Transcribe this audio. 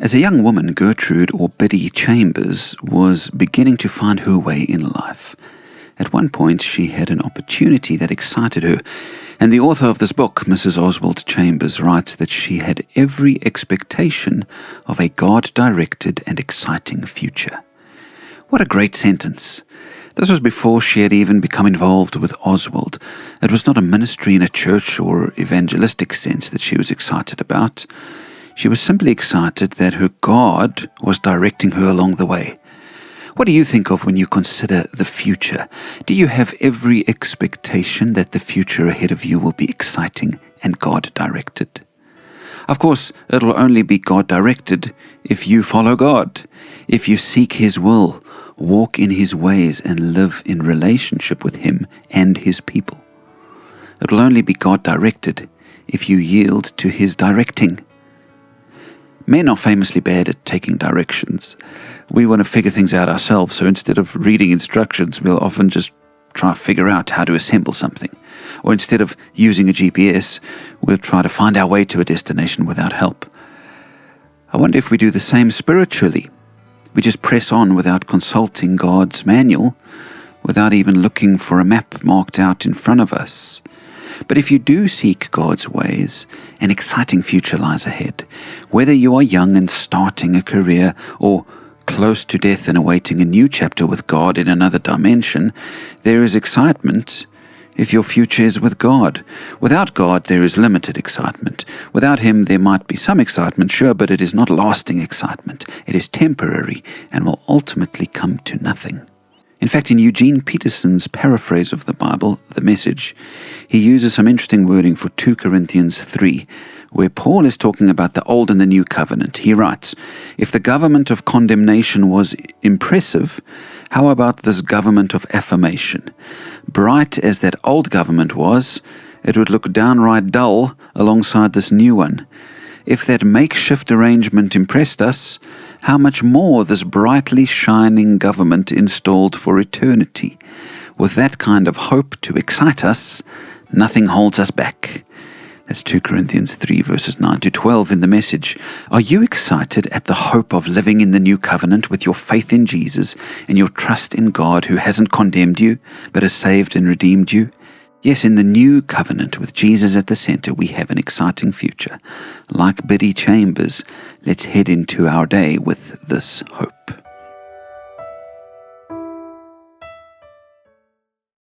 As a young woman, Gertrude, or Biddy Chambers, was beginning to find her way in life. At one point, she had an opportunity that excited her, and the author of this book, Mrs. Oswald Chambers, writes that she had every expectation of a God-directed and exciting future. What a great sentence. This was before she had even become involved with Oswald. It was not a ministry in a church or evangelistic sense that she was excited about. She was simply excited that her God was directing her along the way. What do you think of when you consider the future? Do you have every expectation that the future ahead of you will be exciting and God-directed? Of course, it will only be God-directed if you follow God, if you seek His will, walk in His ways, and live in relationship with Him and His people. It will only be God-directed if you yield to His directing. Men are famously bad at taking directions. We want to figure things out ourselves, so instead of reading instructions, we'll often just try to figure out how to assemble something. Or instead of using a GPS, we'll try to find our way to a destination without help. I wonder if we do the same spiritually. We just press on without consulting God's manual, without even looking for a map marked out in front of us. But if you do seek God's ways, an exciting future lies ahead. Whether you are young and starting a career, or close to death and awaiting a new chapter with God in another dimension, there is excitement if your future is with God. Without God, there is limited excitement. Without Him, there might be some excitement, sure, but it is not lasting excitement. It is temporary and will ultimately come to nothing. In fact, in Eugene Peterson's paraphrase of the Bible, The Message, he uses some interesting wording for 2 Corinthians 3, where Paul is talking about the Old and the New Covenant. He writes, "If the government of condemnation was impressive, how about this government of affirmation? Bright as that old government was, it would look downright dull alongside this new one. If that makeshift arrangement impressed us, how much more this brightly shining government installed for eternity. With that kind of hope to excite us, nothing holds us back." That's 2 Corinthians 3 verses 9 to 12 in The Message. Are you excited at the hope of living in the new covenant with your faith in Jesus and your trust in God who hasn't condemned you, but has saved and redeemed you? Yes, in the new covenant with Jesus at the center, we have an exciting future. Like Biddy Chambers, let's head into our day with this hope.